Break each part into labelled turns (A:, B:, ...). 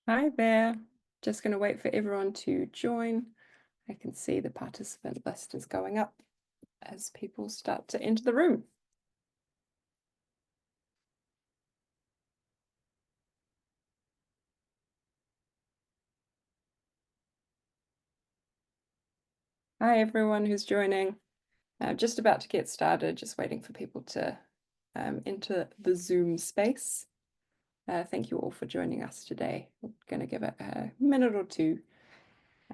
A: Hi there. Just going to wait for everyone to join. I can see the participant list is going up as people start to enter the room. Hi, everyone who's joining. Just about to get started, just waiting for people to enter the Zoom space. Thank you all for joining us today. We're going to give it a minute or two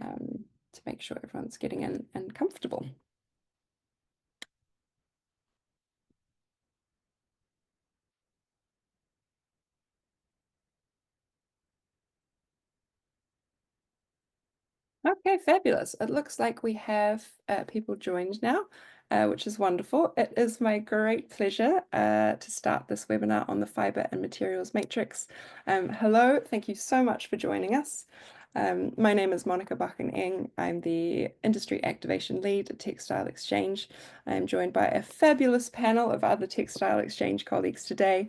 A: to make sure everyone's getting in and comfortable. Okay, fabulous. It looks like we have people joined now, which is wonderful. It is my great pleasure to start this webinar on the Fibre and Materials Matrix. Hello, thank you so much for joining us. My name is Monica Bakken-Eng. I'm the Industry Activation Lead at Textile Exchange. I'm joined by a fabulous panel of other Textile Exchange colleagues today.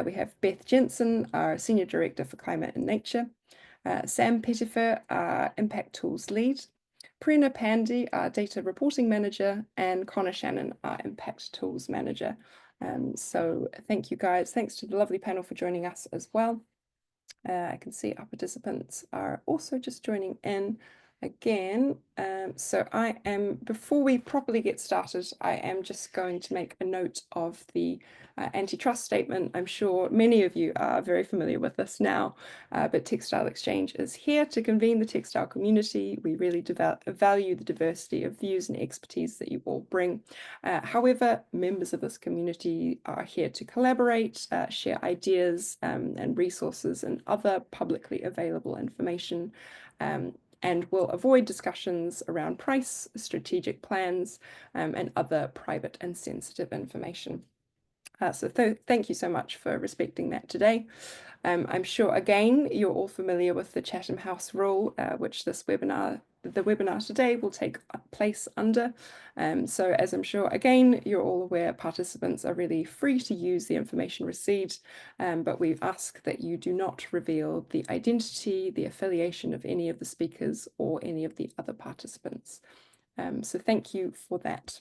A: We have Beth Jensen, our Senior Director for Climate and Nature. Sam Pettifer, our Impact Tools Lead, Prerna Pandey, our Data Reporting Manager, and Connor Shannon, our Impact Tools Manager. So thank you guys. Thanks to the lovely panel for joining us as well. I can see our participants are also just joining in again. So before we properly get started, I am just going to make a note of the antitrust statement. I'm sure many of you are very familiar with this now, but Textile Exchange is here to convene the textile community. We really value the diversity of views and expertise that you all bring. However, members of this community are here to collaborate, share ideas and resources and other publicly available information, and will avoid discussions around price, strategic plans, and other private and sensitive information. So thank you so much for respecting that today. I'm sure, again, you're all familiar with the Chatham House rule, which the webinar today will take place under. So as I'm sure, again, you're all aware, participants are really free to use the information received, but we ask that you do not reveal the identity, the affiliation of any of the speakers or any of the other participants. So thank you for that.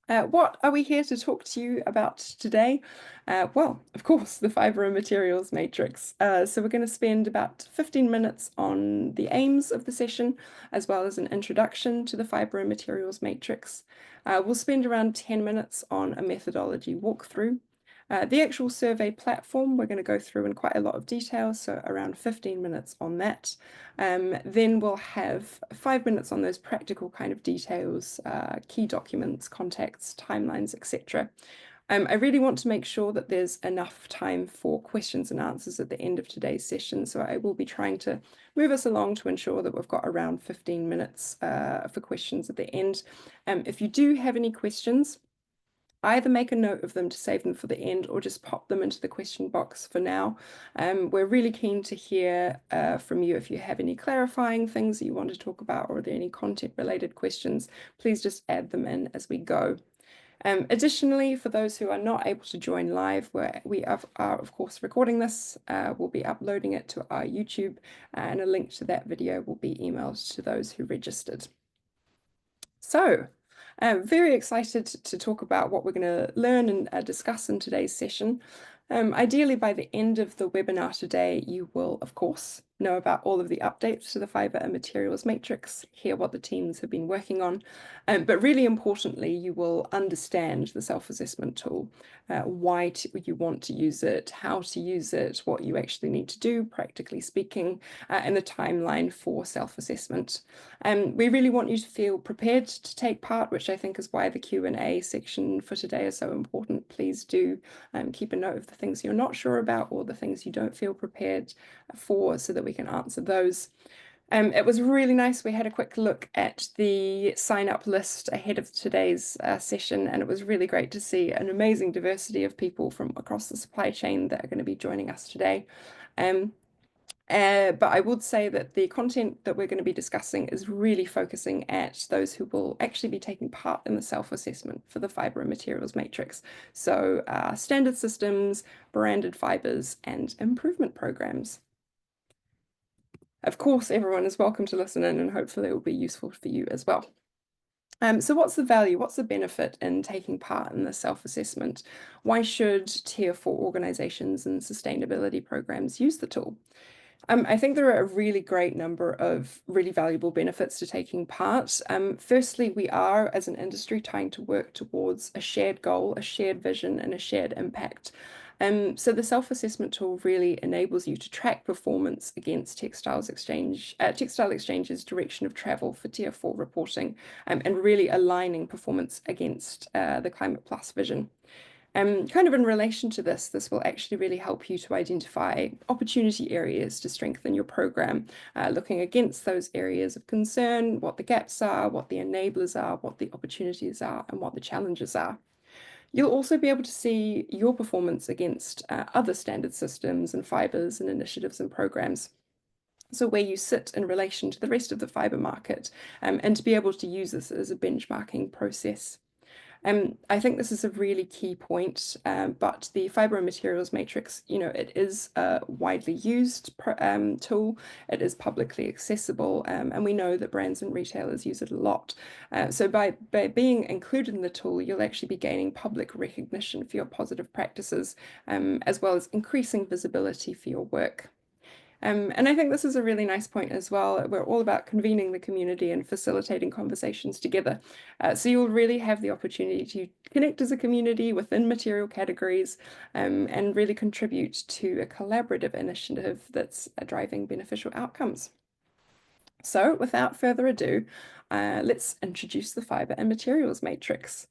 A: What are we here to talk to you about today? Well, of course, the Fibre and Materials Matrix. So we're going to spend about 15 minutes on the aims of the session, as well as an introduction to the Fibre and Materials Matrix. We'll spend around 10 minutes on a methodology walkthrough. The actual survey platform, we're going to go through in quite a lot of detail, so around 15 minutes on that. Then we'll have 5 minutes on those practical kind of details, key documents, contacts, timelines, etc. I really want to make sure that there's enough time for questions and answers at the end of today's session, so I will be trying to move us along to ensure that we've got around 15 minutes for questions at the end. If you do have any questions, either make a note of them to save them for the end or just pop them into the question box for now. We're really keen to hear from you if you have any clarifying things that you want to talk about, or are there any content related questions, please just add them in as we go. Additionally, for those who are not able to join live, we are of course recording this, we'll be uploading it to our YouTube, and a link to that video will be emailed to those who registered. So, I'm very excited to talk about what we're going to learn and discuss in today's session. Ideally, by the end of the webinar today, you will, of course, know about all of the updates to the Fibre and Materials Matrix, hear what the teams have been working on, but really importantly, you will understand the self-assessment tool, why you want to use it, how to use it, what you actually need to do, practically speaking, and the timeline for self-assessment. We really want you to feel prepared to take part, which I think is why the Q&A section for today is so important. Please do keep a note of the things you're not sure about or the things you don't feel prepared for, so that we can answer those. It was really nice. We had a quick look at the sign-up list ahead of today's session, and it was really great to see an amazing diversity of people from across the supply chain that are going to be joining us today. But I would say that the content that we're going to be discussing is really focusing at those who will actually be taking part in the self-assessment for the Fibre and Materials Matrix. So standard systems, branded fibres, and improvement programs. Of course, everyone is welcome to listen in, and hopefully it will be useful for you as well. So what's the value? What's the benefit in taking part in the self-assessment? Why should Tier 4 organizations and sustainability programs use the tool? I think there are a really great number of really valuable benefits to taking part. Firstly, we are, as an industry, trying to work towards a shared goal, a shared vision, and a shared impact. So the self-assessment tool really enables you to track performance against Textile Exchange's direction of travel for Tier 4 reporting, and really aligning performance against the Climate Plus vision. Kind of in relation to this will actually really help you to identify opportunity areas to strengthen your program, looking against those areas of concern, what the gaps are, what the enablers are, what the opportunities are, and what the challenges are. You'll also be able to see your performance against other standard systems and fibers and initiatives and programs. So where you sit in relation to the rest of the fiber market, and to be able to use this as a benchmarking process. I think this is a really key point, but the fiber and materials matrix, it is a widely used tool. It is publicly accessible, and we know that brands and retailers use it a lot. So by being included in the tool, you'll actually be gaining public recognition for your positive practices, as well as increasing visibility for your work. And I think this is a really nice point as well. We're all about convening the community and facilitating conversations together. So you'll really have the opportunity to connect as a community within material categories, and really contribute to a collaborative initiative that's driving beneficial outcomes. So without further ado, let's introduce the fiber and materials matrix.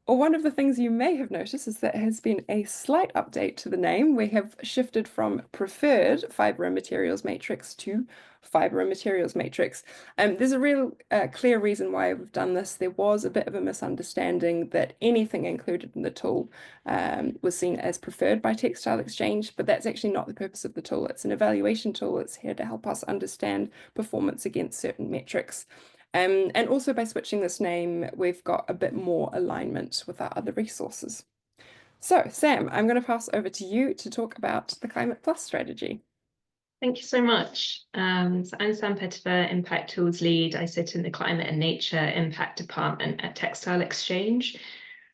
A: One of the things you may have noticed is that there has been a slight update to the name. We have shifted from preferred fiber and materials matrix to fiber and materials matrix. There's a real clear reason why we've done this. There was a bit of a misunderstanding that anything included in the tool was seen as preferred by Textile Exchange, but that's actually not the purpose of the tool. It's an evaluation tool. It's here to help us understand performance against certain metrics. And also by switching this name, we've got a bit more alignment with our other resources. So Sam, I'm going to pass over to you to talk about the Climate Plus strategy.
B: Thank you so much. So I'm Sam Pettifer, Impact Tools Lead. I sit in the Climate and Nature Impact Department at Textile Exchange.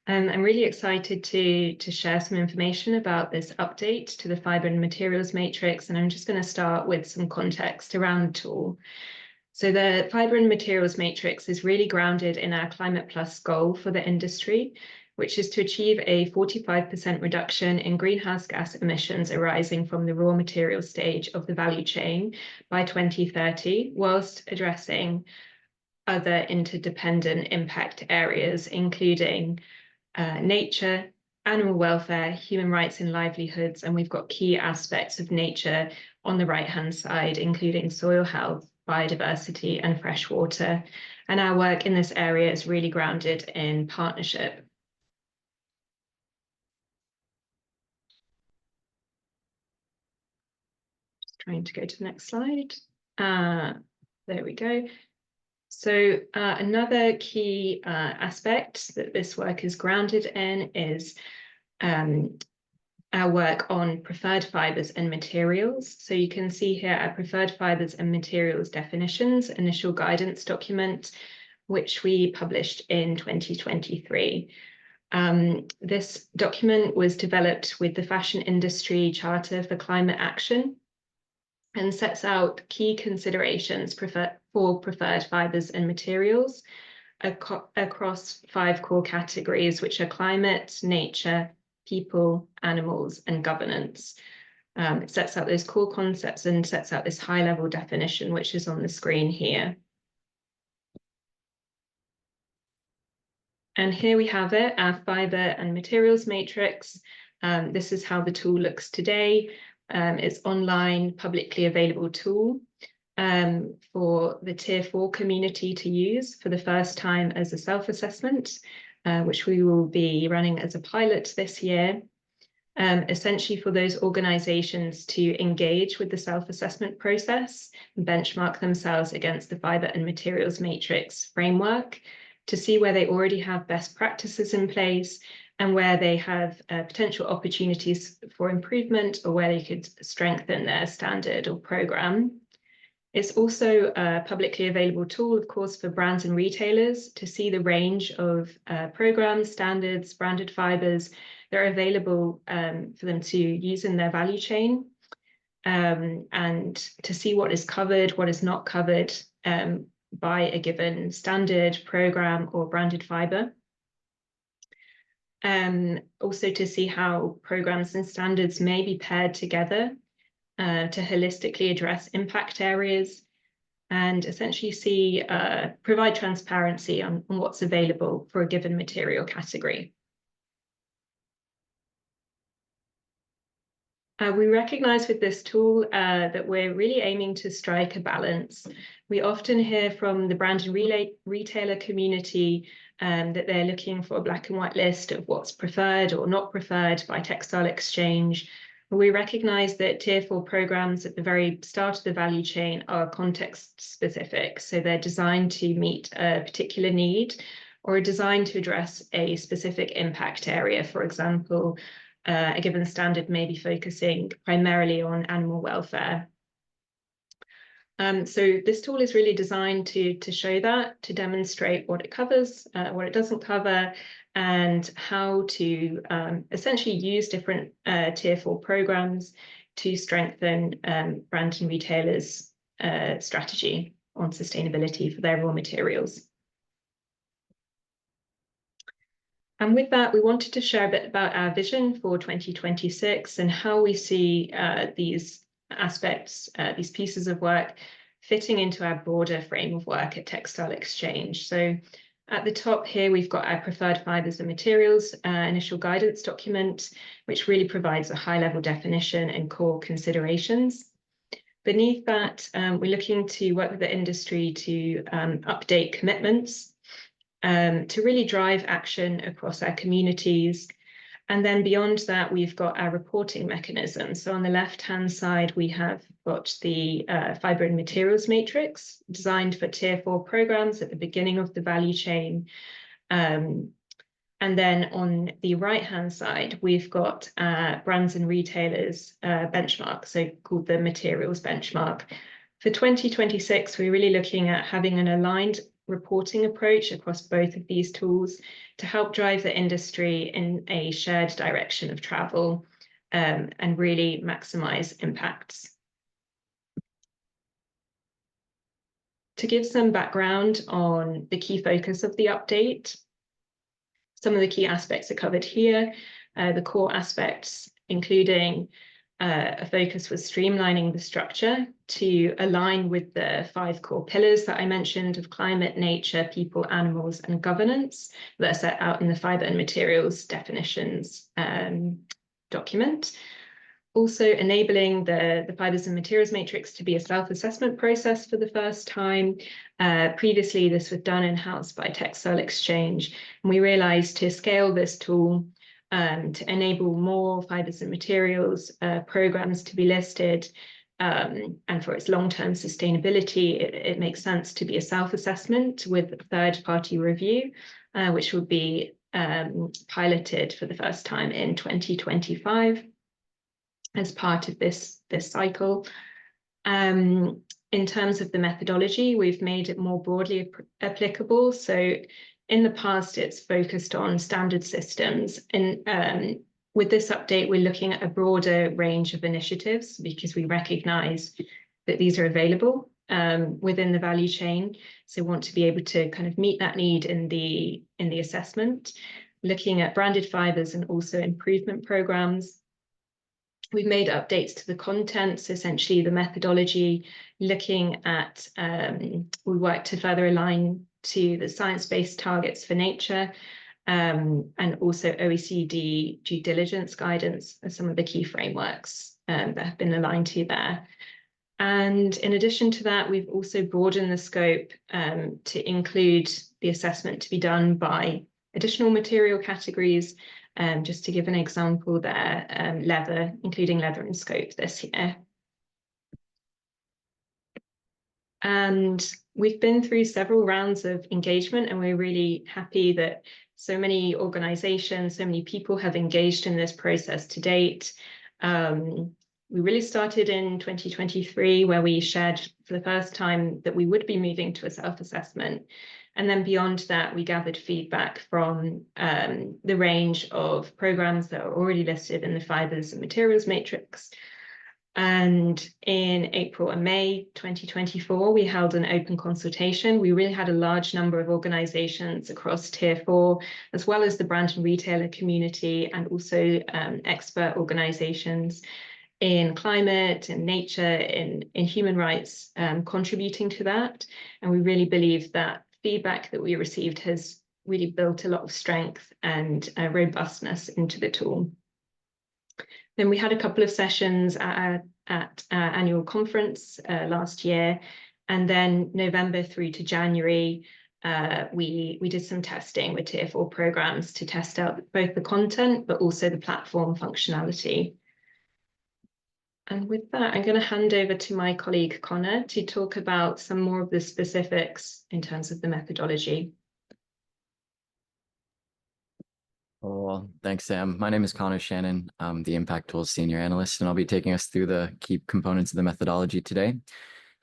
B: I'm really excited to share some information about this update to the Fibre and Materials Matrix, and I'm just going to start with some context around the tool. So the Fibre and Materials Matrix is really grounded in our Climate Plus goal for the industry, which is to achieve a 45% reduction in greenhouse gas emissions arising from the raw material stage of the value chain by 2030, whilst addressing other interdependent impact areas, including nature, animal welfare, human rights and livelihoods, and we've got key aspects of nature on the right-hand side, including soil health, biodiversity and fresh water. And our work in this area is really grounded in partnership. Just trying to go to the next slide. There we go. So another key aspect that this work is grounded in is our work on preferred fibres and materials. So you can see here our preferred fibres and materials definitions, initial guidance document, which we published in 2023. This document was developed with the Fashion Industry Charter for Climate Action and sets out key considerations for preferred fibres and materials across 5 core categories, which are climate, nature, people, animals, and governance. It sets out those core concepts and sets out this high-level definition, which is on the screen here. And here we have it, our fibre and materials matrix. This is how the tool looks today. It's online, publicly available tool for the Tier 4 community to use for the first time as a self-assessment, which we will be running as a pilot this year, essentially for those organisations to engage with the self-assessment process and benchmark themselves against the fibre and materials matrix framework to see where they already have best practices in place and where they have potential opportunities for improvement or where they could strengthen their standard or programme. It's also a publicly available tool, of course, for brands and retailers to see the range of programs, standards, branded fibers that are available for them to use in their value chain, and to see what is covered, what is not covered by a given standard, program, or branded fiber. Also to see how programs and standards may be paired together to holistically address impact areas, and essentially provide transparency on what's available for a given material category. We recognise with this tool that we're really aiming to strike a balance. We often hear from the brand and retailer community that they're looking for a black and white list of what's preferred or not preferred by Textile Exchange. We recognise that Tier 4 programmes at the very start of the value chain are context specific, so they're designed to meet a particular need or are designed to address a specific impact area. For example, a given standard may be focusing primarily on animal welfare. So this tool is really designed to show that, to demonstrate what it covers, what it doesn't cover, and how to essentially use different Tier 4 programs to strengthen brand and retailers' strategy on sustainability for their raw materials. And with that, we wanted to share a bit about our vision for 2026 and how we see these aspects, these pieces of work fitting into our broader frame of work at Textile Exchange. So at the top here, we've got our preferred fibers and materials initial guidance document, which really provides a high-level definition and core considerations. Beneath that, we're looking to work with the industry to update commitments, to really drive action across our communities. And then beyond that, we've got our reporting mechanism. So on the left-hand side, we have got the fiber and materials matrix designed for Tier 4 programs at the beginning of the value chain. And then on the right-hand side, we've got brands and retailers benchmark, so called the materials benchmark. For 2026, we're really looking at having an aligned reporting approach across both of these tools to help drive the industry in a shared direction of travel and really maximize impacts. To give some background on the key focus of the update, some of the key aspects are covered here. The core aspects, including a focus was streamlining the structure to align with the 5 core pillars that I mentioned of climate, nature, people, animals, and governance that are set out in the fiber and materials definitions document. Also enabling the fibers and materials matrix to be a self-assessment process for the first time. Previously, this was done in-house by Textile Exchange, and we realized to scale this tool to enable more fibers and materials programs to be listed, and for its long-term sustainability, it makes sense to be a self-assessment with third-party review, which will be piloted for the first time in 2025 as part of this cycle. In terms of the methodology, we've made it more broadly applicable. So in the past, it's focused on standard systems. And with this update, we're looking at a broader range of initiatives because we recognize that these are available within the value chain. So want to be able to kind of meet that need in the assessment, looking at branded fibers and also improvement programs. We've made updates to the contents, essentially the methodology, looking at, we work to further align to the science-based targets for nature, and also OECD due diligence guidance are some of the key frameworks that have been aligned to there. And in addition to that, we've also broadened the scope to include the assessment to be done by additional material categories. Just to give an example there, leather, including leather and scope this year. And we've been through several rounds of engagement, and we're really happy that so many organizations, so many people have engaged in this process to date. We really started in 2023, where we shared for the first time that we would be moving to a self-assessment. And then beyond that, we gathered feedback from the range of programs that are already listed in the Fibers and Materials Matrix. And in April and May 2024, we held an open consultation. We really had a large number of organizations across Tier 4, as well as the brand and retailer community, and also expert organizations in climate and nature, in human rights, contributing to that. And we really believe that feedback that we received has really built a lot of strength and robustness into the tool. Then we had a couple of sessions at our annual conference last year, and then November through to January, we did some testing with Tier 4 programs to test out both the content but also the platform functionality. And with that, I'm going to hand over to my colleague Connor to talk about some more of the specifics in terms of the methodology.
C: Well, thanks, Sam. My name is Connor Shannon. I'm the Impact Tools Senior Analyst, and I'll be taking us through the key components of the methodology today.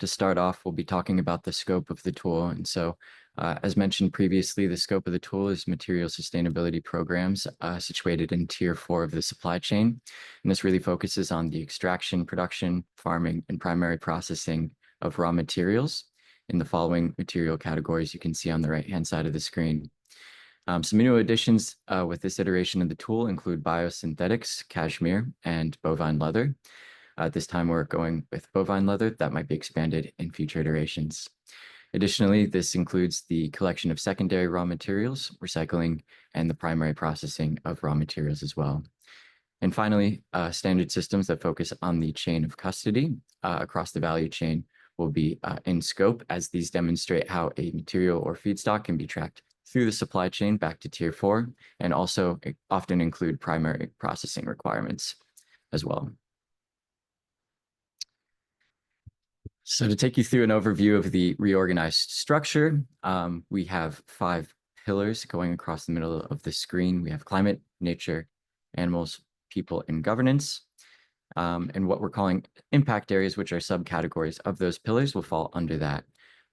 C: To start off, we'll be talking about the scope of the tool. And so, as mentioned previously, the scope of the tool is material sustainability programs situated in Tier 4 of the supply chain. And this really focuses on the extraction, production, farming, and primary processing of raw materials in the following material categories you can see on the right-hand side of the screen. Some new additions with this iteration of the tool include biosynthetics, cashmere, and bovine leather. At this time, we're going with bovine leather. That might be expanded in future iterations. Additionally, this includes the collection of secondary raw materials, recycling, and the primary processing of raw materials as well. And finally, standard systems that focus on the chain of custody across the value chain will be in scope, as these demonstrate how a material or feedstock can be tracked through the supply chain back to Tier 4, and also often include primary processing requirements as well. So to take you through an overview of the reorganized structure, we have 5 pillars going across the middle of the screen. We have climate, nature, animals, people, and governance. And what we're calling impact areas, which are subcategories of those pillars, will fall under that.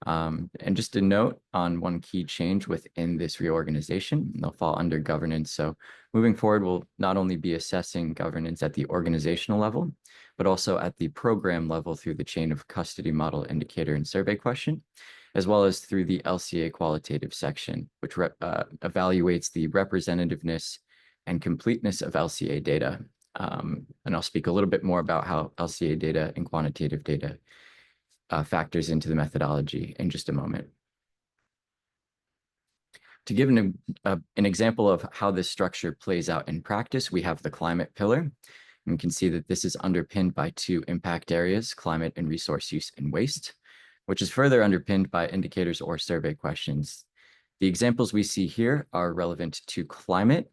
C: And just a note on one key change within this reorganization, they'll fall under governance. So moving forward, we'll not only be assessing governance at the organizational level, but also at the program level through the chain of custody model indicator and survey question, as well as through the LCA qualitative section, which evaluates the representativeness and completeness of LCA data. And I'll speak a little bit more about how LCA data and quantitative data factors into the methodology in just a moment. To give an example of how this structure plays out in practice, we have the climate pillar. And you can see that this is underpinned by 2 impact areas, climate and resource use and waste, which is further underpinned by indicators or survey questions. The examples we see here are relevant to climate,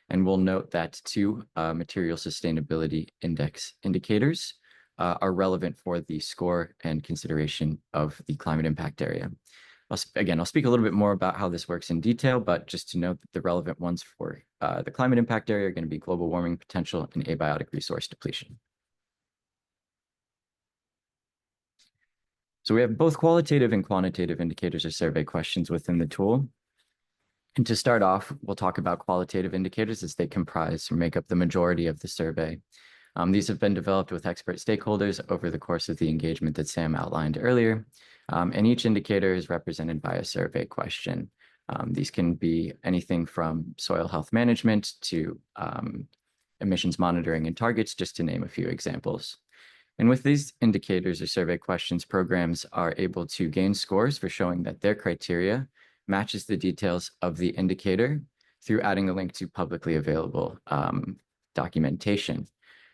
C: and we'll note that 2 material sustainability index indicators are relevant for the score and consideration of the climate impact area. I'll speak a little bit more about how this works in detail, but just to note that the relevant ones for the climate impact area are going to be global warming potential and abiotic resource depletion. So we have both qualitative and quantitative indicators or survey questions within the tool. And to start off, we'll talk about qualitative indicators, as they comprise or make up the majority of the survey. These have been developed with expert stakeholders over the course of the engagement that Sam outlined earlier, and each indicator is represented by a survey question. These can be anything from soil health management to emissions monitoring and targets, just to name a few examples. And with these indicators or survey questions, programs are able to gain scores for showing that their criteria matches the details of the indicator through adding a link to publicly available documentation.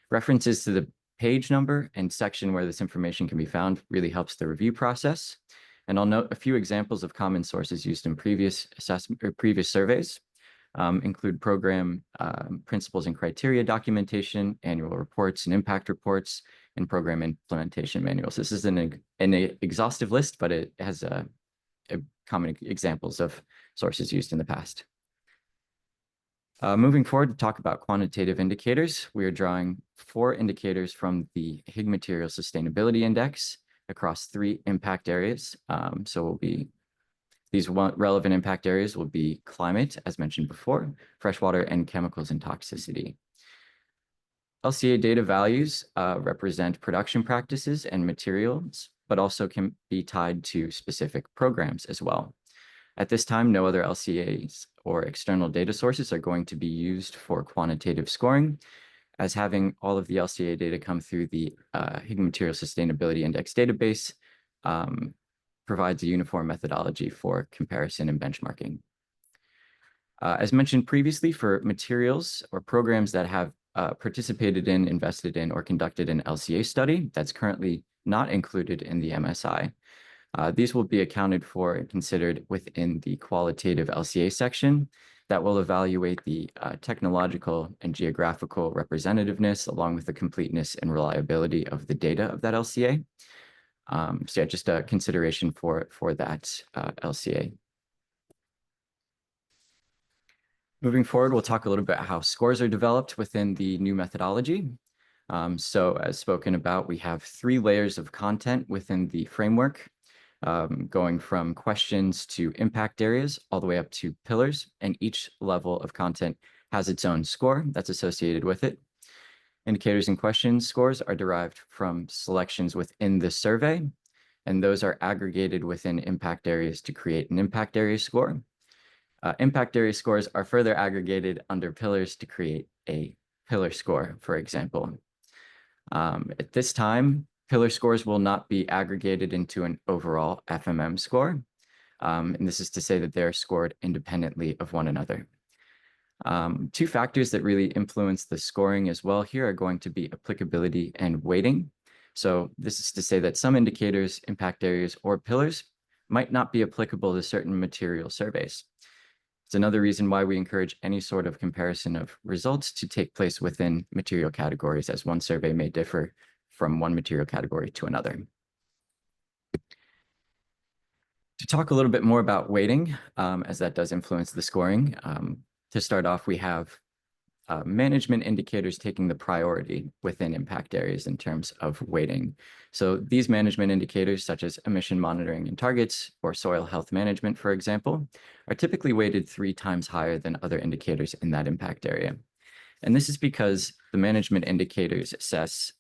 C: References to the page number and section where this information can be found really helps the review process. And I'll note a few examples of common sources used in previous assessment or previous surveys include program principles and criteria documentation, annual reports and impact reports, and program implementation manuals. This is an exhaustive list, but it has common examples of sources used in the past. Moving forward to talk about quantitative indicators, we are drawing 4 indicators from the Higg Material Sustainability Index across 3 impact areas. These relevant impact areas will be climate, as mentioned before, freshwater, and chemicals and toxicity. LCA data values represent production practices and materials, but also can be tied to specific programs as well. At this time, no other LCAs or external data sources are going to be used for quantitative scoring, as having all of the LCA data come through the Higg Material Sustainability Index database provides a uniform methodology for comparison and benchmarking. As mentioned previously, for materials or programs that have participated in, invested in, or conducted an LCA study that's currently not included in the MSI, these will be accounted for and considered within the qualitative LCA section that will evaluate the technological and geographical representativeness along with the completeness and reliability of the data of that LCA. So yeah, just a consideration for that LCA. Moving forward, we'll talk a little bit how scores are developed within the new methodology. So as spoken about, we have 3 layers of content within the framework, going from questions to impact areas all the way up to pillars, and each level of content has its own score that's associated with it. Indicators and questions scores are derived from selections within the survey, and those are aggregated within impact areas to create an impact area score. Impact area scores are further aggregated under pillars to create a pillar score, for example. At this time, pillar scores will not be aggregated into an overall FMM score. And this is to say that they're scored independently of one another. 2 factors that really influence the scoring as well here are going to be applicability and weighting. So this is to say that some indicators, impact areas, or pillars might not be applicable to certain material surveys. It's another reason why we encourage any sort of comparison of results to take place within material categories, as one survey may differ from one material category to another. To talk a little bit more about weighting, as that does influence the scoring, to start off, we have management indicators taking the priority within impact areas in terms of weighting. So these management indicators, such as emission monitoring and targets or soil health management, for example, are typically weighted 3 times higher than other indicators in that impact area. And this is because the management indicators assess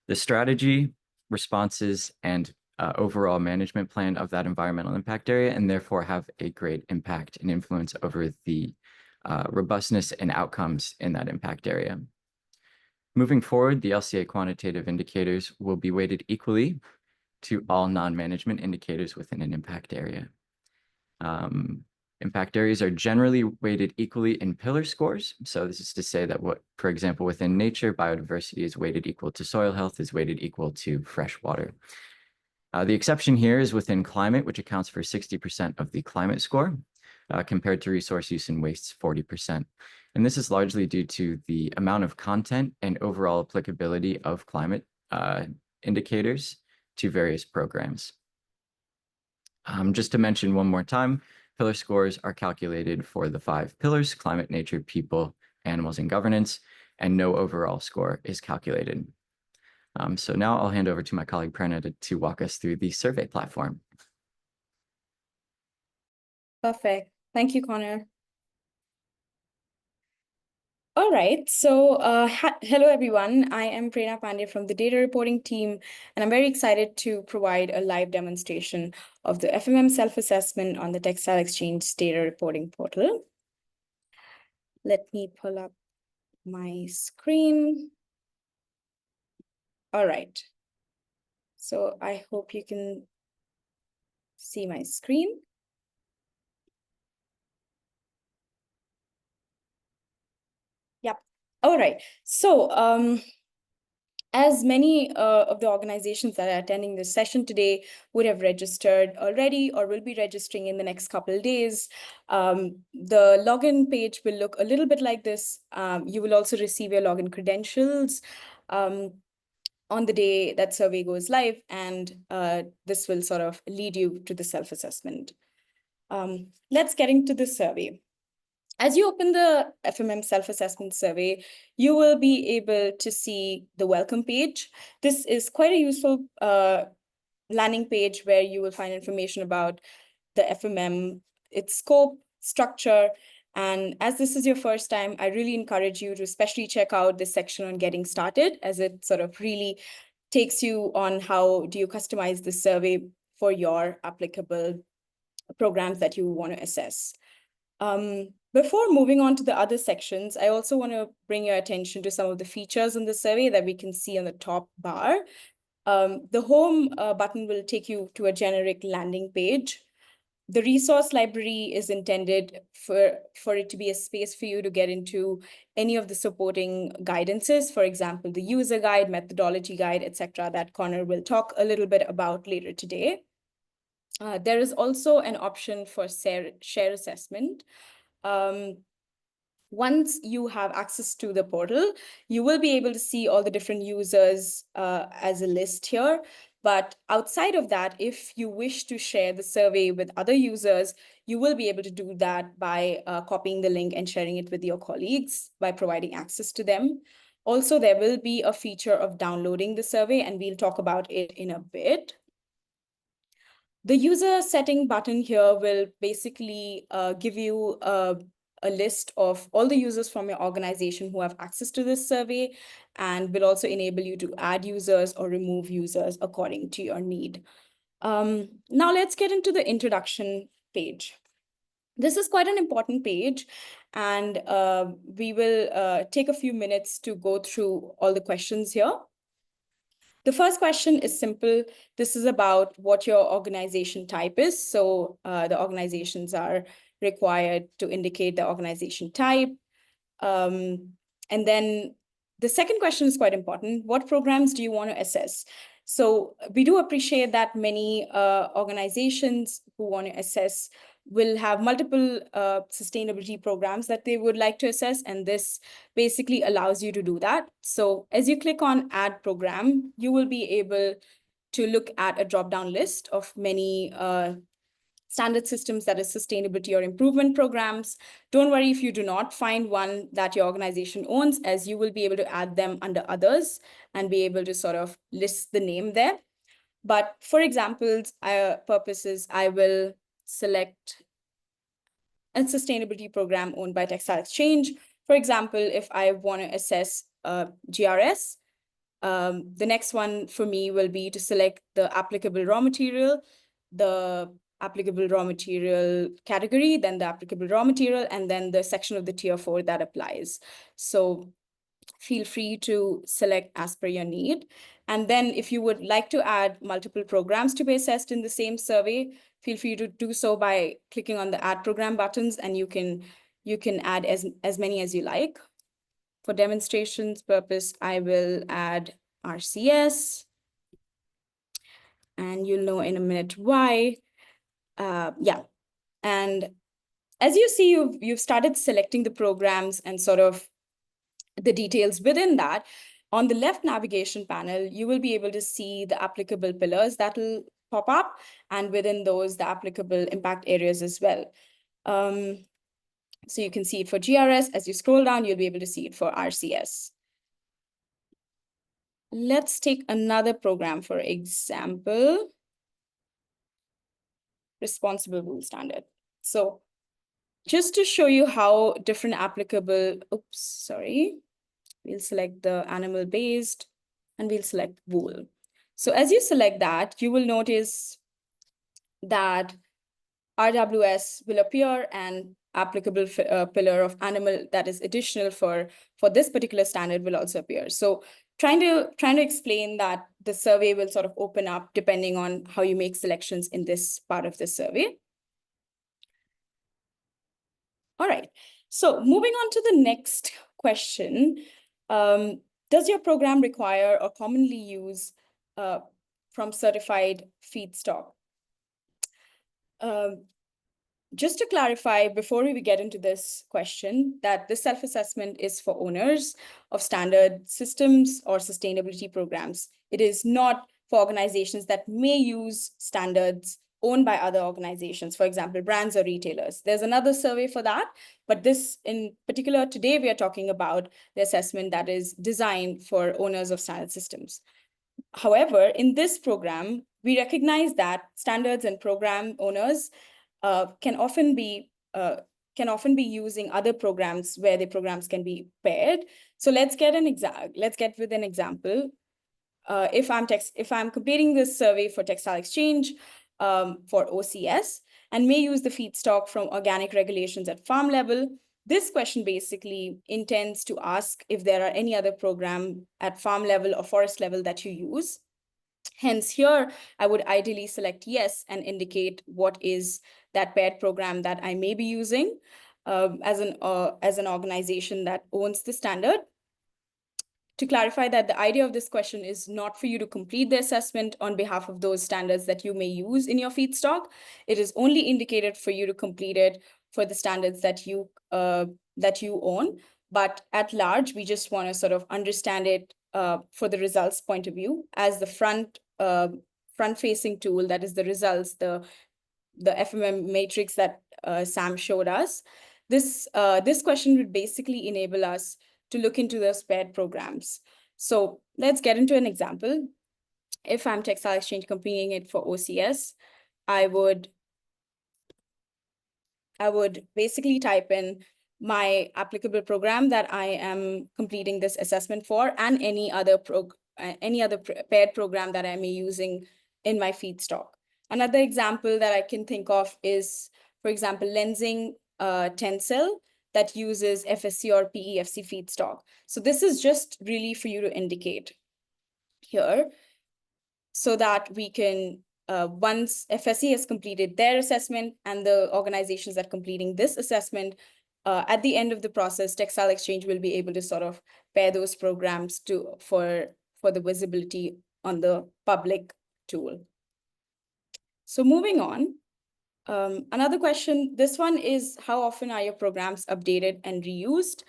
C: the strategy, responses, and overall management plan of that environmental impact area, and therefore have a great impact and influence over the robustness and outcomes in that impact area. Moving forward, the LCA quantitative indicators will be weighted equally to all non-management indicators within an impact area. Impact areas are generally weighted equally in pillar scores. So this is to say that for example, within nature, biodiversity is weighted equal to soil health, is weighted equal to fresh water. The exception here is within climate, which accounts for 60% of the climate score, compared to resource use and wastes 40%. And this is largely due to the amount of content and overall applicability of climate indicators to various programs. Just to mention one more time, pillar scores are calculated for the 5 pillars: climate, nature, people, animals, and governance, and no overall score is calculated. So now I'll hand over to my colleague Prerna to walk us through the survey platform.
D: Perfect. Thank you, Connor. All right, so hello everyone. I am Prerna Pandey from the data reporting team, and I'm very excited to provide a live demonstration of the FMM self-assessment on the Textile Exchange data reporting portal. Let me pull up my screen. All right, so I hope you can see my screen. Yep. All right. So as many of the organizations that are attending this session today would have registered already or will be registering in the next couple of days, the login page will look a little bit like this. You will also receive your login credentials on the day that survey goes live, and this will sort of lead you to the self-assessment. Let's get into the survey. As you open the FMM self-assessment survey, you will be able to see the welcome page. This is quite a useful landing page where you will find information about the FMM, its scope, structure. And as this is your first time, I really encourage you to especially check out this section on getting started, as it sort of really takes you on how do you customize the survey for your applicable programs that you want to assess. Before moving on to the other sections, I also want to bring your attention to some of the features in the survey that we can see on the top bar. The home button will take you to a generic landing page. The resource library is intended for it to be a space for you to get into any of the supporting guidances, for example, the user guide, methodology guide, etc., that Connor will talk a little bit about later today. There is also an option for share assessment. Once you have access to the portal, you will be able to see all the different users as a list here. But outside of that, if you wish to share the survey with other users, you will be able to do that by copying the link and sharing it with your colleagues by providing access to them. Also, there will be a feature of downloading the survey, and we'll talk about it in a bit. The user setting button here will basically give you a list of all the users from your organization who have access to this survey, and will also enable you to add users or remove users according to your need. Now let's get into the introduction page. This is quite an important page, and we will take a few minutes to go through all the questions here. The first question is simple. This is about what your organization type is. So the organizations are required to indicate the organization type. And then the second question is quite important. What programs do you want to assess? So we do appreciate that many organizations who want to assess will have multiple sustainability programs that they would like to assess, and this basically allows you to do that. So as you click on Add Program, you will be able to look at a drop-down list of many standard systems that is sustainability or improvement programs. Don't worry if you do not find one that your organization owns, as you will be able to add them under others and be able to sort of list the name there. But for example's purposes, I will select a sustainability program owned by Textile Exchange. For example, if I want to assess GRS, the next one for me will be to select the applicable raw material, the applicable raw material category, then the applicable raw material, and then the section of the tier 4 that applies. So feel free to select as per your need. And then if you would like to add multiple programs to be assessed in the same survey, feel free to do so by clicking on the Add Program buttons, and you can add as many as you like. For demonstration's purpose, I will add RCS, and you'll know in a minute why. Yeah, and as you see, you've started selecting the programs and sort of the details within that. On the left navigation panel, you will be able to see the applicable pillars that will pop up, and within those, the applicable impact areas as well. So you can see it for GRS. As you scroll down, you'll be able to see it for RCS. Let's take another program, for example, Responsible Wool Standard. So just to show you how different applicable, we'll select the animal-based, and we'll select wool. So as you select that, you will notice that RWS will appear, and applicable pillar of animal that is additional for this particular standard will also appear. So trying to explain that the survey will sort of open up depending on how you make selections in this part of the survey. All right, so moving on to the next question. Does your program require or commonly use from certified feedstock? Just to clarify, before we get into this question, that this self-assessment is for owners of standard systems or sustainability programs. It is not for organizations that may use standards owned by other organizations, for example, brands or retailers. There's another survey for that, but this in particular, today we are talking about the assessment that is designed for owners of standard systems. However, in this program, we recognize that standards and program owners can often be using other programs where the programs can be paired. So let's get with an example. If I'm completing this survey for Textile Exchange for OCS and may use the feedstock from organic regulations at farm level, this question basically intends to ask if there are any other program at farm level or forest level that you use. Hence here, I would ideally select yes and indicate what is that paired program that I may be using as an organization that owns the standard. To clarify that the idea of this question is not for you to complete the assessment on behalf of those standards that you may use in your feedstock. It is only indicated for you to complete it for the standards that you own. But at large, we just want to sort of understand it for the results point of view as the front-facing tool, that is the results, the FMM matrix that Sam showed us. This question would basically enable us to look into those paired programs. So let's get into an example. If I'm Textile Exchange completing it for OCS, I would basically type in my applicable program that I am completing this assessment for and any other paired program that I may be using in my feedstock. Another example that I can think of is, for example, lensing Tencel that uses FSC or PEFC feedstock. So this is just really for you to indicate here so that we can, once FSC has completed their assessment and the organizations that are completing this assessment, at the end of the process, Textile Exchange will be able to sort of pair those programs for the visibility on the public tool. So moving on, another question, this one is how often are your programs updated and reused?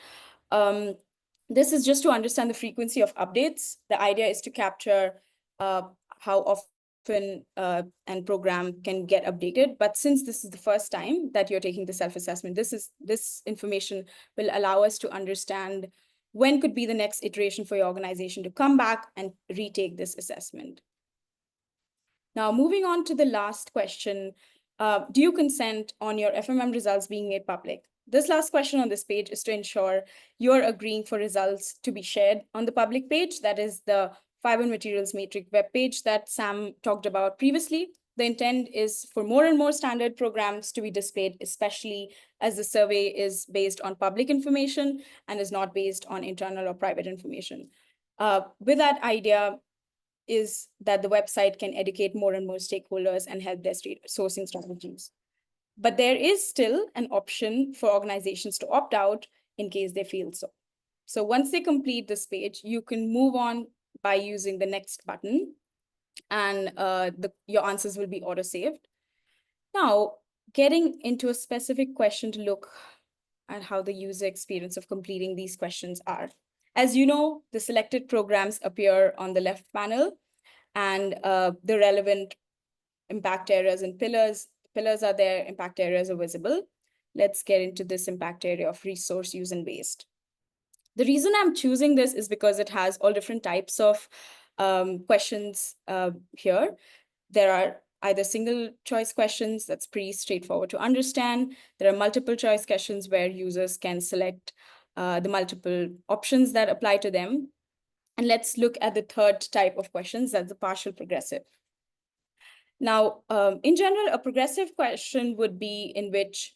D: This is just to understand the frequency of updates. The idea is to capture how often and program can get updated. But since this is the first time that you're taking the self-assessment, this information will allow us to understand when could be the next iteration for your organization to come back and retake this assessment. Now, moving on to the last question, do you consent on your FMM results being made public? This last question on this page is to ensure you're agreeing for results to be shared on the public page. That is the Fiber and Materials Matrix webpage that Sam talked about previously. The intent is for more and more standard programs to be displayed, especially as the survey is based on public information and is not based on internal or private information. With that idea, is that the website can educate more and more stakeholders and help their sourcing strategies. But there is still an option for organizations to opt out in case they feel so. So once they complete this page, you can move on by using the next button and your answers will be auto-saved. Now, getting into a specific question to look at how the user experience of completing these questions are. As you know, the selected programs appear on the left panel and the relevant impact areas and pillars are there, impact areas are visible. Let's get into this impact area of resource use and waste. The reason I'm choosing this is because it has all different types of questions here. There are either single choice questions that's pretty straightforward to understand. There are multiple choice questions where users can select the multiple options that apply to them. And let's look at the third type of questions, that's the partial progressive. Now, in general, a progressive question would be in which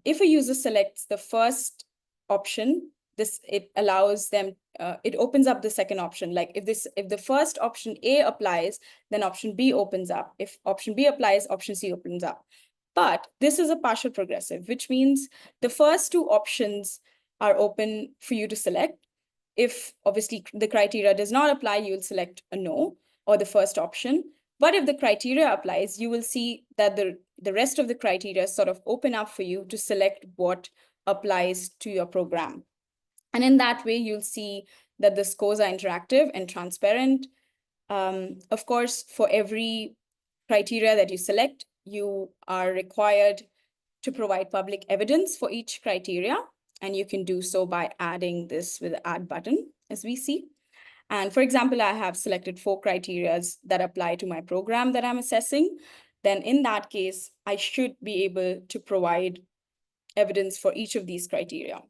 D: if a user selects the first option, it allows them, it opens up the second option. Like if the first option A applies, then option B opens up. If option B applies, option C opens up. But this is a partial progressive, which means the first two options are open for you to select. If obviously the criteria does not apply, you will select a no or the first option. But if the criteria applies, you will see that the rest of the criteria sort of open up for you to select what applies to your program. And in that way, you'll see that the scores are interactive and transparent. Of course, for every criteria that you select, you are required to provide public evidence for each criteria. And you can do so by adding this with the add button, as we see. And for example, I have selected 4 criteria that apply to my program that I'm assessing. Then in that case, I should be able to provide evidence for each of these criteria.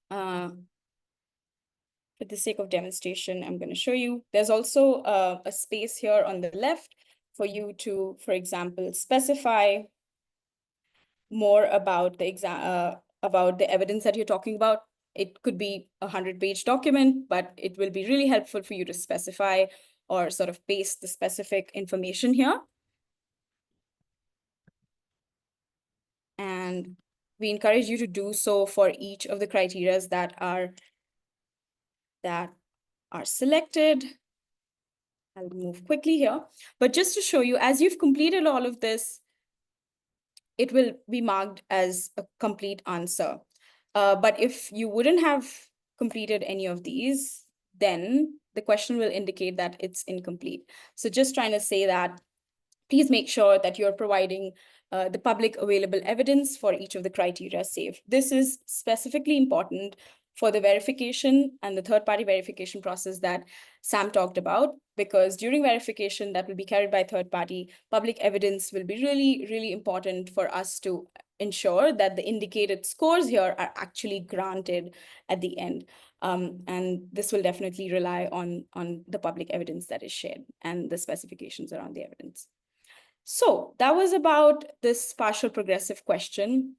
D: For the sake of demonstration, I'm going to show you. There's also a space here on the left for you to, for example, specify more about the evidence that you're talking about. It could be a 100-page document, but it will be really helpful for you to specify or sort of paste the specific information here. And we encourage you to do so for each of the criteria that are selected. I'll move quickly here, but just to show you, as you've completed all of this, it will be marked as a complete answer. But if you wouldn't have completed any of these, then the question will indicate that it's incomplete. So just trying to say that, please make sure that you're providing the public available evidence for each of the criteria saved. This is specifically important for the verification and the third-party verification process that Sam talked about, because during verification that will be carried by third-party, public evidence will be really, really important for us to ensure that the indicated scores here are actually granted at the end. And this will definitely rely on the public evidence that is shared and the specifications around the evidence. So that was about this partial progressive question.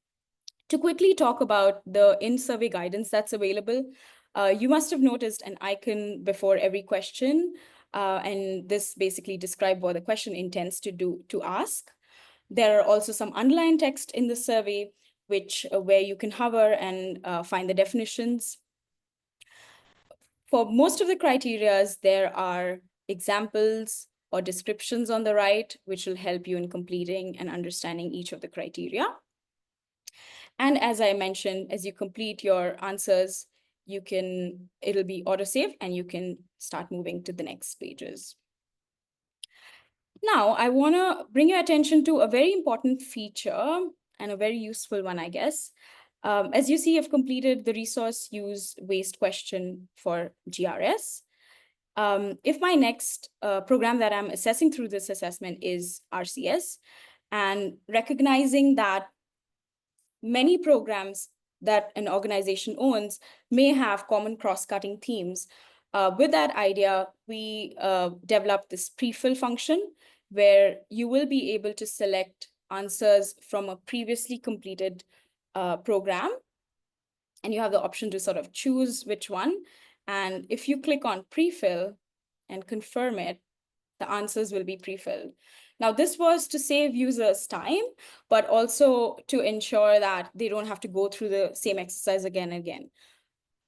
D: To quickly talk about the in-survey guidance that's available, you must have noticed an icon before every question, and this basically describes what the question intends to ask. There are also some underlined text in the survey, where you can hover and find the definitions. For most of the criteria, there are examples or descriptions on the right, which will help you in completing and understanding each of the criteria. And as I mentioned, as you complete your answers, it'll be autosave and you can start moving to the next pages. Now, I want to bring your attention to a very important feature and a very useful one, I guess. As you see, I've completed the resource use waste question for GRS. If my next program that I'm assessing through this assessment is RCS, and recognizing that many programs that an organization owns may have common cross-cutting themes, with that idea, we developed this pre-fill function where you will be able to select answers from a previously completed program, and you have the option to sort of choose which one. And if you click on pre-fill and confirm it, the answers will be pre-filled. Now, this was to save users time, but also to ensure that they don't have to go through the same exercise again and again.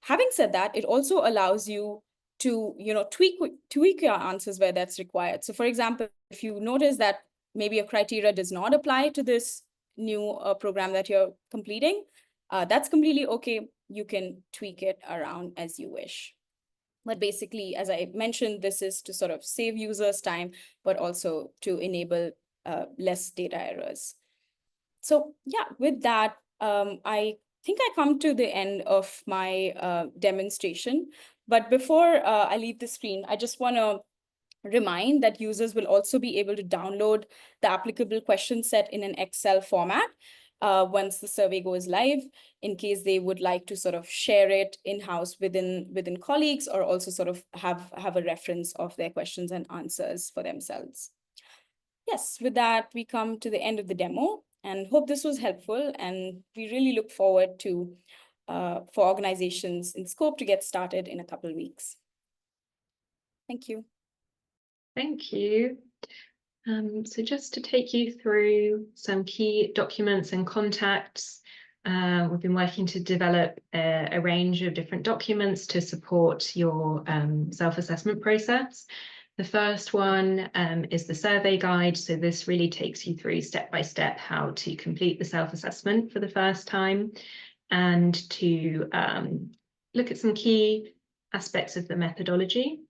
D: Having said that, it also allows you to tweak your answers where that's required. So for example, if you notice that maybe a criteria does not apply to this new program that you're completing, that's completely okay. You can tweak it around as you wish. But basically, as I mentioned, this is to sort of save users time, but also to enable less data errors. So yeah, with that, I think I come to the end of my demonstration. But before I leave the screen, I just want to remind that users will also be able to download the applicable question set in an Excel format once the survey goes live, in case they would like to sort of share it in-house within colleagues, or also sort of have a reference of their questions and answers for themselves. Yes, with that, we come to the end of the demo, and hope this was helpful. And we really look forward to for organizations in scope to get started in a couple of weeks. Thank you.
B: Thank you. So just to take you through some key documents and contacts, we've been working to develop a range of different documents to support your self-assessment process. The first one is the survey guide. So this really takes you through step by step how to complete the self-assessment for the first time, and to look at some key aspects of the methodology.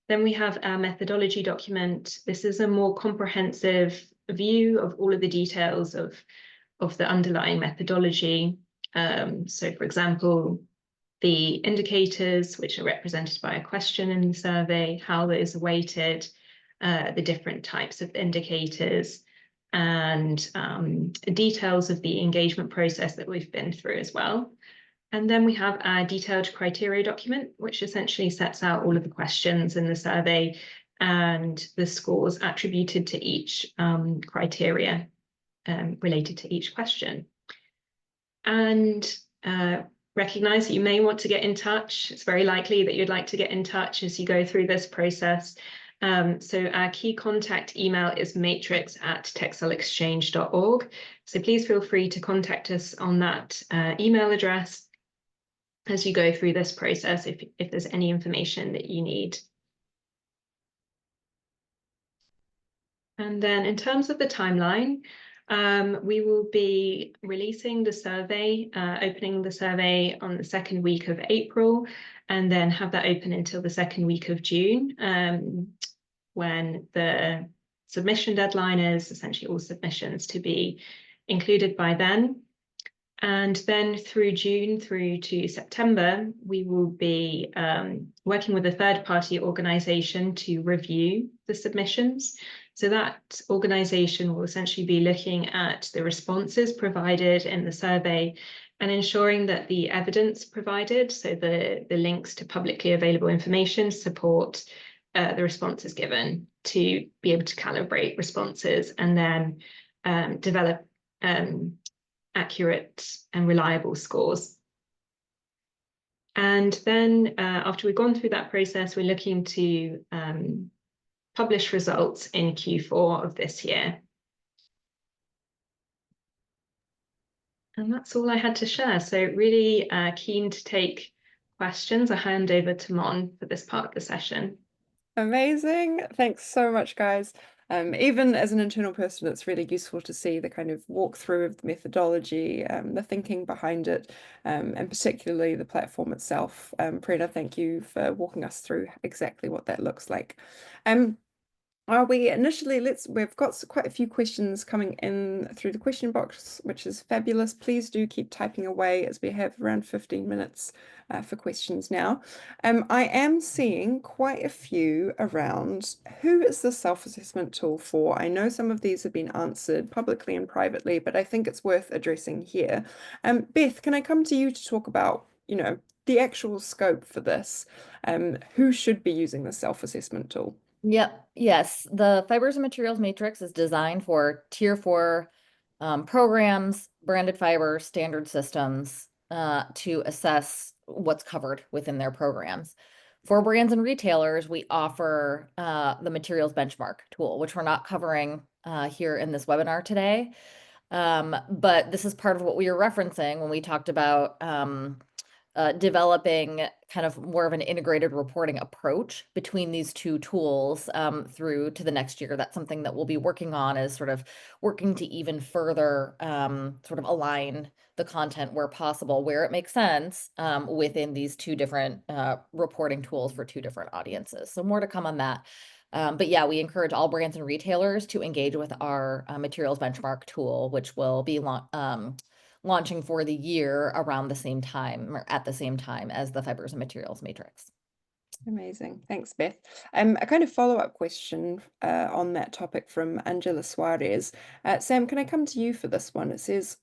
B: Then we have our methodology document. This is a more comprehensive view of all of the details of the underlying methodology. So for example, the indicators, which are represented by a question in the survey, how those are weighted, the different types of indicators, and details of the engagement process that we've been through as well. And then we have our detailed criteria document, which essentially sets out all of the questions in the survey and the scores attributed to each criteria related to each question. And recognize that you may want to get in touch. It's very likely that you'd like to get in touch as you go through this process. So our key contact email is matrix@textileexchange.org. So please feel free to contact us on that email address as you go through this process if there's any information that you need. And then in terms of the timeline, we will be releasing the survey, opening the survey on the second week of April, and then have that open until the second week of June, when the submission deadline is, essentially all submissions to be included by then. And then through June through to September, we will be working with a third-party organisation to review the submissions. So that organisation will essentially be looking at the responses provided in the survey and ensuring that the evidence provided, so the links to publicly available information, support the responses given to be able to calibrate responses and then develop accurate and reliable scores. And then after we've gone through that process, we're looking to publish results in Q4 of this year. And that's all I had to share. So really keen to take questions. I hand over to Mon for this part of the session.
A: Amazing. Thanks so much, guys. Even as an internal person, it's really useful to see the kind of walkthrough of the methodology, the thinking behind it, and particularly the platform itself. Prerna, thank you for walking us through exactly what that looks like. We've got quite a few questions coming in through the question box, which is fabulous. Please do keep typing away as we have around 15 minutes for questions now. I am seeing quite a few around who is the self-assessment tool for? I know some of these have been answered publicly and privately, but I think it's worth addressing here. Beth, can I come to you to talk about, the actual scope for this? Who should be using the self-assessment tool?
E: Yep. Yes. The Fibers and Materials Matrix is designed for Tier 4 programs, branded fiber, standard systems to assess what's covered within their programs. For brands and retailers, we offer the Materials Benchmark tool, which we're not covering here in this webinar today. But this is part of what we were referencing when we talked about developing kind of more of an integrated reporting approach between these two tools through to the next year. That's something that we'll be working on, is sort of working to even further sort of align the content where possible, where it makes sense within these two different reporting tools for two different audiences. So more to come on that. But yeah, we encourage all brands and retailers to engage with our Materials Benchmark tool, which will be launching for the year around the same time or at the same time as the Fibers and Materials Matrix.
A: Amazing. Thanks, Beth. A kind of follow-up question on that topic from Angela Suarez. Sam, can I come to you for this one? It says,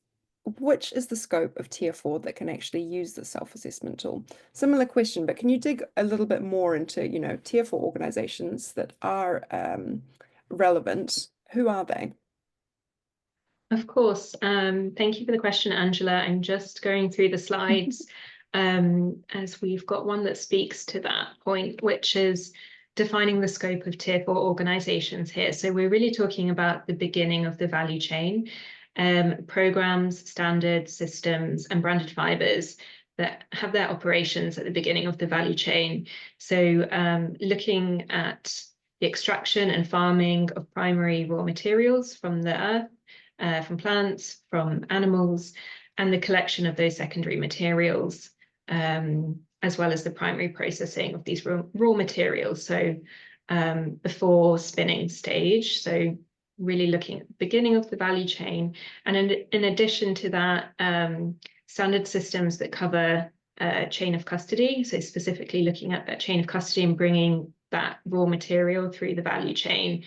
A: which is the scope of Tier 4 that can actually use the self-assessment tool? Similar question, but can you dig a little bit more into, Tier 4 organizations that are relevant? Who are they?
B: Of course. Thank you for the question, Angela. I'm just going through the slides as we've got one that speaks to that point, which is defining the scope of Tier 4 organizations here. So we're really talking about the beginning of the value chain, programs, standards, systems, and branded fibers that have their operations at the beginning of the value chain. So looking at the extraction and farming of primary raw materials from the earth, from plants, from animals, and the collection of those secondary materials, and as well as the primary processing of these raw materials. So before spinning stage, so really looking at the beginning of the value chain. And in addition to that, standard systems that cover chain of custody, so specifically looking at that chain of custody and bringing that raw material through the value chain.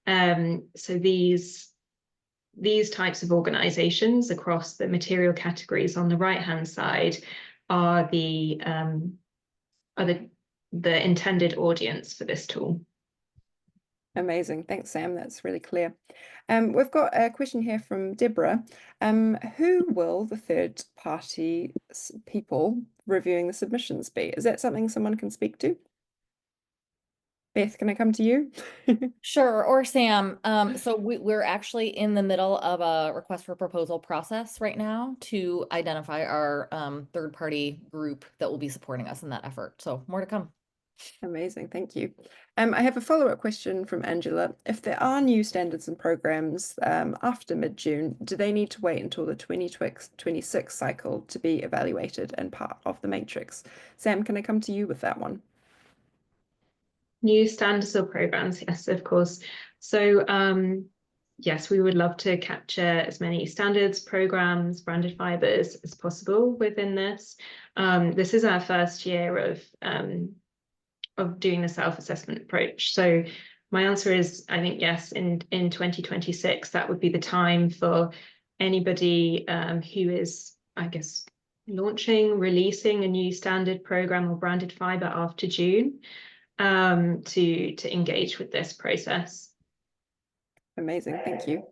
B: So these types of organizations across the material categories on the right-hand side are the intended audience for this tool.
A: Amazing. Thanks, Sam. That's really clear. We've got a question here from Deborah. Who will the third party people reviewing the submissions be? Is that something someone can speak to? Beth, can I come to you?
E: Sure, or Sam. So we're actually in the middle of a request for proposal process right now to identify our third-party group that will be supporting us in that effort. So more to come.
A: Amazing, thank you. I have a follow-up question from Angela. If there are new standards and programs after mid-June, do they need to wait until the 2026 cycle to be evaluated and part of the matrix? Sam, can I come to you with that one?
B: New standards or programs, yes, of course. So yes, we would love to capture as many standards, programs, branded fibers as possible within this. This is our first year of doing the self-assessment approach. So my answer is, I think, yes, in 2026, that would be the time for anybody who is, I guess, releasing a new standard program or branded fiber after June to engage with this process.
A: Amazing, thank you.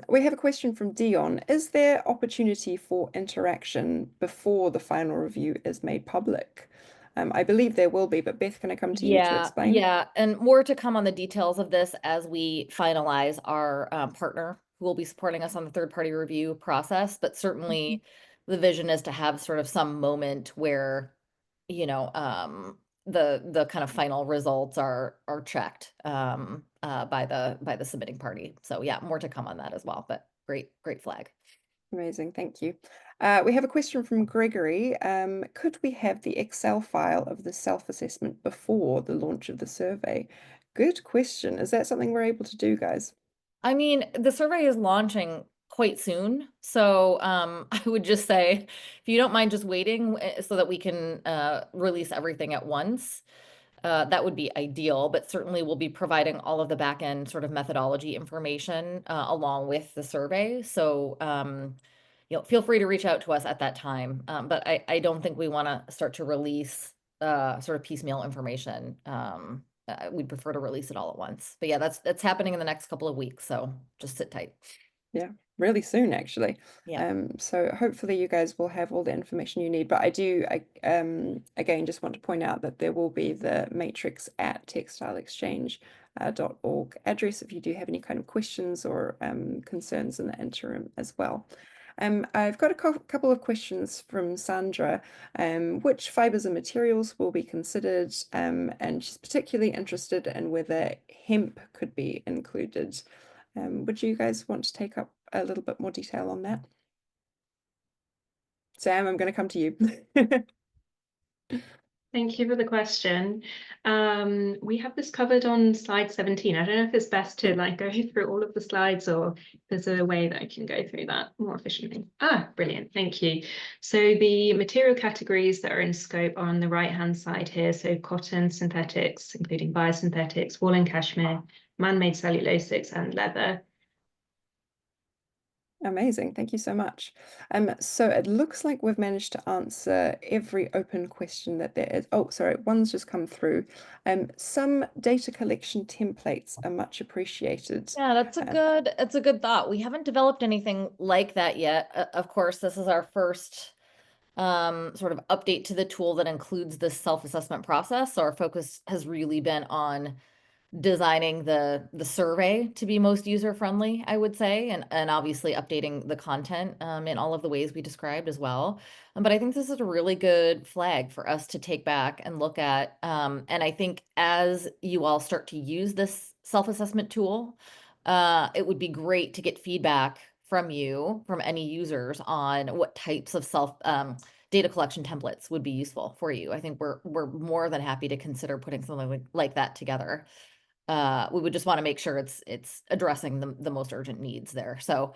A: We have a question from Dion. Is there opportunity for interaction before the final review is made public? I believe there will be, but Beth, can I come to you to explain?
E: Yeah, and more to come on the details of this as we finalize our partner who will be supporting us on the third-party review process. But certainly the vision is to have sort of some moment where, you know, the kind of final results are checked by the submitting party. So yeah, more to come on that as well, but great flag.
A: Amazing, thank you. We have a question from Gregory. Could we have the Excel file of the self-assessment before the launch of the survey? Good question. Is that something we're able to do, guys?
E: I mean, the survey is launching quite soon. So I would just say, if you don't mind just waiting so that we can release everything at once, that would be ideal, but certainly we'll be providing all of the back end sort of methodology information along with the survey. So you know, feel free to reach out to us at that time. But I don't think we want to start to release sort of piecemeal information. We'd prefer to release it all at once. But yeah, that's happening in the next couple of weeks. So just sit tight.
A: Yeah, really soon, actually.
E: Yeah.
A: So hopefully you guys will have all the information you need. But I do, again, just want to point out that there will be the matrix at textileexchange.org address if you do have any kind of questions or concerns in the interim as well. I've got a couple of questions from Sandra. Which fibers and materials will be considered? And she's particularly interested in whether hemp could be included. Would you guys want to take up a little bit more detail on that? Sam, I'm going to come to you.
B: Thank you for the question. We have this covered on slide 17. I don't know if it's best to like go through all of the slides or if there's a way that I can go through that more efficiently. Brilliant. Thank you. So the material categories that are in scope are on the right-hand side here. So cotton, synthetics, including biosynthetics, wool and cashmere, man-made cellulosics, and leather.
A: Amazing. Thank you so much. So it looks like we've managed to answer every open question that there is. Oh, sorry, one's just come through. Some data collection templates are much appreciated.
E: Yeah, that's a good thought. We haven't developed anything like that yet. Of course, this is our first sort of update to the tool that includes this self-assessment process. So our focus has really been on designing the survey to be most user-friendly, I would say, and obviously updating the content in all of the ways we described as well. But I think this is a really good flag for us to take back and look at. And I think as you all start to use this self-assessment tool, it would be great to get feedback from you, from any users, on what types of data collection templates would be useful for you. I think we're more than happy to consider putting something like that together. We would just want to make sure it's addressing the most urgent needs there. So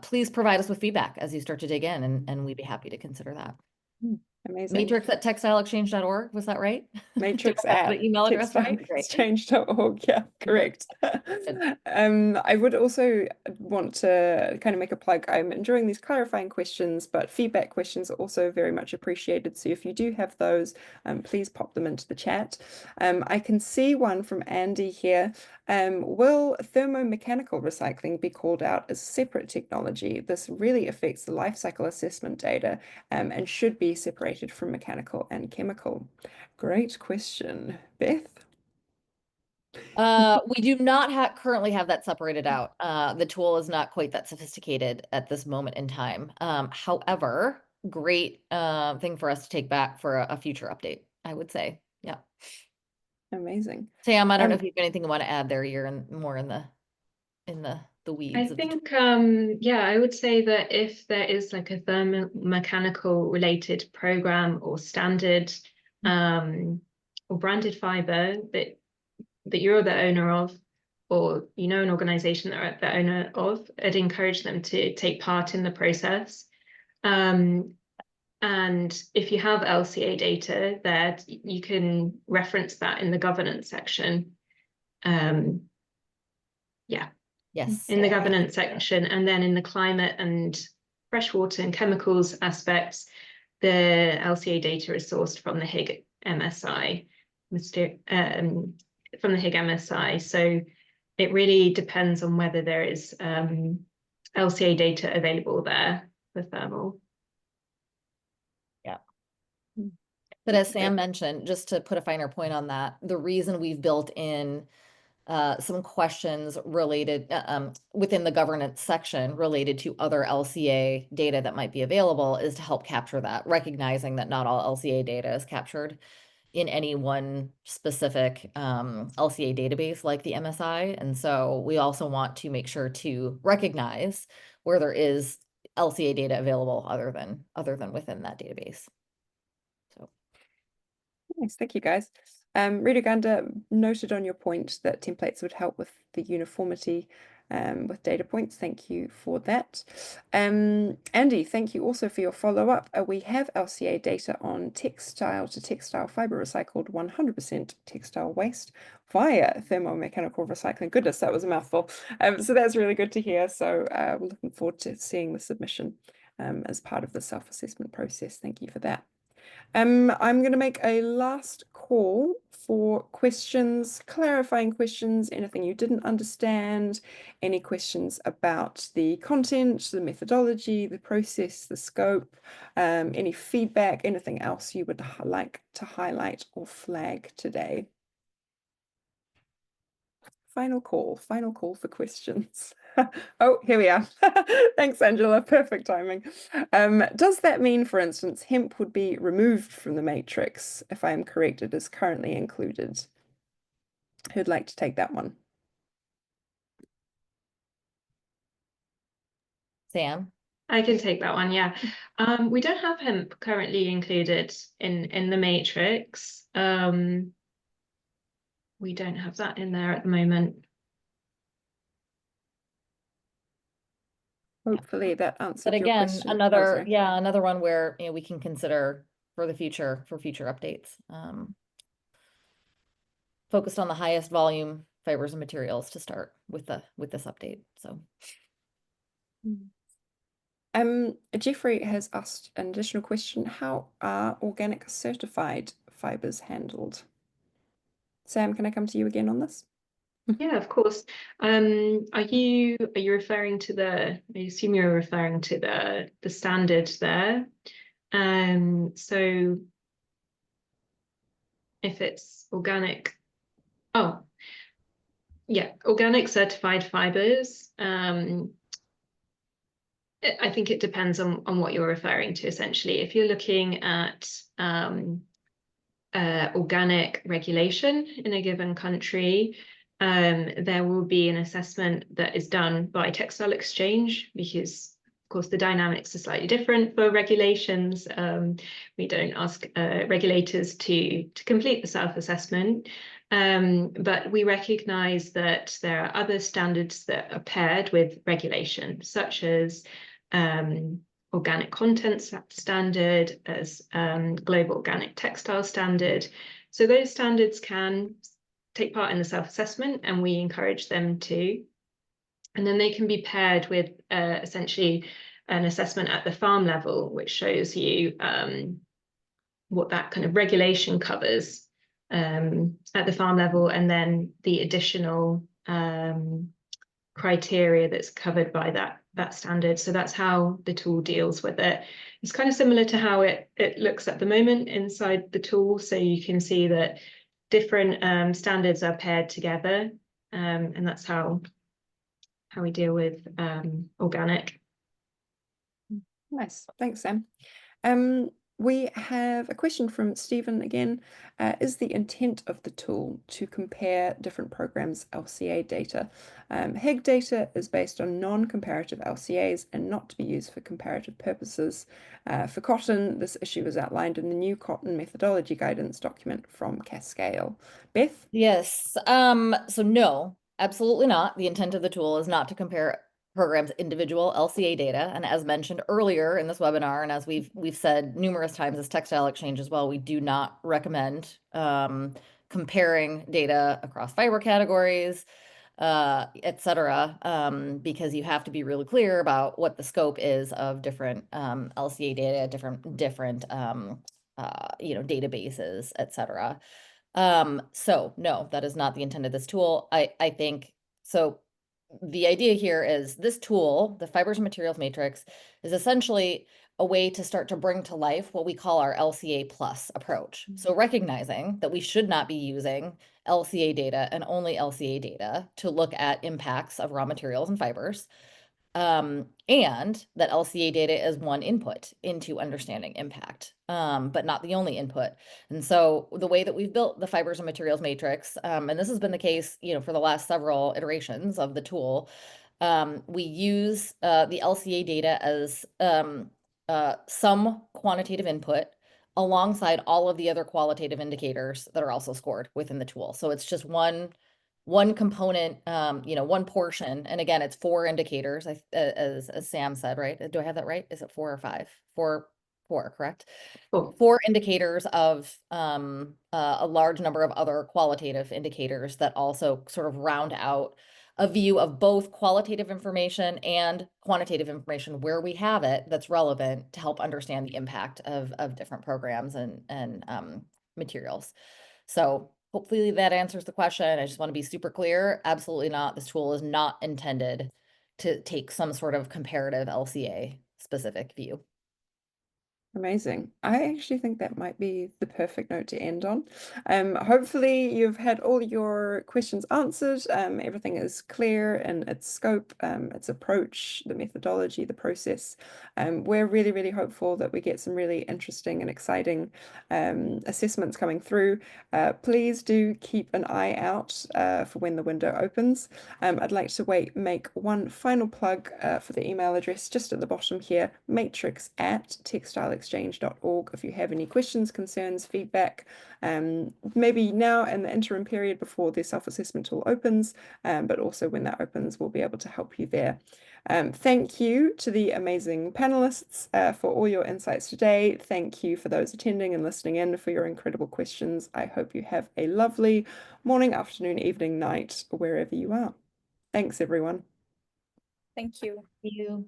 E: please provide us with feedback as you start to dig in, and we'd be happy to consider that.
A: Amazing.
E: Matrix@textileexchange.org, was that right?
A: Matrix
E: Do I have
A: at
E: the email address right? Great.
A: textileexchange.org. Yeah, correct. I would also want to kind of make a plug. I'm enjoying these clarifying questions, but feedback questions are also very much appreciated. So if you do have those, please pop them into the chat. I can see one from Andy here. Will thermomechanical recycling be called out as separate technology? This really affects the life cycle assessment data and should be separated from mechanical and chemical. Great question. Beth?
E: We do not currently have that separated out. The tool is not quite that sophisticated at this moment in time. However, great thing for us to take back for a future update, I would say. Yeah.
A: Amazing.
E: Sam, I don't know if you have anything you want to add there. You're more in the weeds.
B: I think, yeah, I would say that if there is like a thermomechanical related program or standard or branded fiber that you're the owner of, or you know an organization that are the owner of, I'd encourage them to take part in the process. And if you have LCA data there, you can reference that in the governance section. Yeah.
E: Yes.
B: In the governance section, and then in the climate and freshwater and chemicals aspects, the LCA data is sourced from the HIG MSI, from the HIG MSI. So it really depends on whether there is LCA data available there for thermal.
E: Yeah. But as Sam mentioned, just to put a finer point on that, the reason we've built in some questions related within the governance section related to other LCA data that might be available is to help capture that, recognizing that not all LCA data is captured in any one specific LCA database like the MSI. And so we also want to make sure to recognize where there is LCA data available other than within that database. So
A: nice, thank you guys. Riduganda noted on your point that templates would help with the uniformity with data points. Thank you for that. Andy, thank you also for your follow-up. We have LCA data on textile to textile fiber recycled 100% textile waste via thermomechanical recycling. Goodness, that was a mouthful. So that's really good to hear. So we're looking forward to seeing the submission as part of the self-assessment process. Thank you for that. I'm going to make a last call for questions, clarifying questions, anything you didn't understand, any questions about the content, the methodology, the process, the scope, any feedback, anything else you would like to highlight or flag today. Final call for questions. Oh, here we are. Thanks, Angela. Perfect timing. Does that mean, for instance, hemp would be removed from the matrix? If I am correct, it is currently included. Who'd like to take that one?
E: Sam?
B: I can take that one, yeah. We don't have hemp currently included in the matrix. We don't have that in there at the moment.
A: Hopefully that answered
E: But
A: your
E: again,
A: question.
E: another one where we can consider for future updates. Focused on the highest volume fibers and materials to start with this update. So
A: Jeffrey has asked an additional question. How are organic certified fibers handled? Sam, can I come to you again on this?
B: Yeah, of course. Are you referring to I assume you're referring to the standard there. So if it's organic, organic certified fibers. I think it depends on what you're referring to, essentially. If you're looking at organic regulation in a given country, there will be an assessment that is done by Textile Exchange, because Of course, the dynamics are slightly different for regulations. We don't ask regulators to complete the self-assessment, but we recognize that there are other standards that are paired with regulation, such as organic content standard, as global organic textile standard. So those standards can take part in the self-assessment, and we encourage them to. And then they can be paired with essentially an assessment at the farm level, which shows you what that kind of regulation covers at the farm level, and then the additional criteria that's covered by that standard. So that's how the tool deals with it. It's kind of similar to how it looks at the moment inside the tool. So you can see that different standards are paired together, and that's how we deal with organic.
A: Nice, thanks, Sam. We have a question from Stephen again. Is the intent of the tool to compare different programs' LCA data? HEG data is based on non-comparative LCAs and not to be used for comparative purposes. For cotton, this issue is outlined in the new cotton methodology guidance document from Cascale. Beth?
E: Yes. So no, absolutely not. The intent of the tool is not to compare programs' individual LCA data. And as mentioned earlier in this webinar, and as we've said numerous times as Textile Exchange as well, we do not recommend comparing data across fiber categories, et cetera, because you have to be really clear about what the scope is of different LCA data, different databases, et cetera. So no, that is not the intent of this tool. I think so. The idea here is this tool, the Fibers and Materials Matrix, is essentially a way to start to bring to life what we call our LCA plus approach. So recognizing that we should not be using LCA data and only LCA data to look at impacts of raw materials and fibers, and that LCA data is one input into understanding impact, but not the only input. And so the way that we've built the Fibers and Materials Matrix, and this has been the case, for the last several iterations of the tool, we use the LCA data as some quantitative input alongside all of the other qualitative indicators that are also scored within the tool. So it's just one component, one portion. And again, it's 4 indicators, as Sam said, right? Do I have that right? Is it 4 or 5? 4, correct? 4 indicators of a large number of other qualitative indicators that also sort of round out a view of both qualitative information and quantitative information where we have it that's relevant to help understand the impact of different programs and materials. So hopefully that answers the question. I just want to be super clear. Absolutely not. This tool is not intended to take some sort of comparative LCA specific view.
A: Amazing. I actually think that might be the perfect note to end on. Hopefully you've had all your questions answered. Everything is clear in its scope, its approach, the methodology, the process. We're really, really hopeful that we get some really interesting and exciting assessments coming through. Please do keep an eye out for when the window opens. I'd like to make one final plug for the email address just at the bottom here, matrix@textileexchange.org, if you have any questions, concerns, feedback, maybe now in the interim period before the self-assessment tool opens, but also when that opens, we'll be able to help you there. Thank you to the amazing panelists for all your insights today. Thank you for those attending and listening in for your incredible questions. I hope you have a lovely morning, afternoon, evening, night, wherever you are. Thanks, everyone.
D: Thank you.
E: Thank you.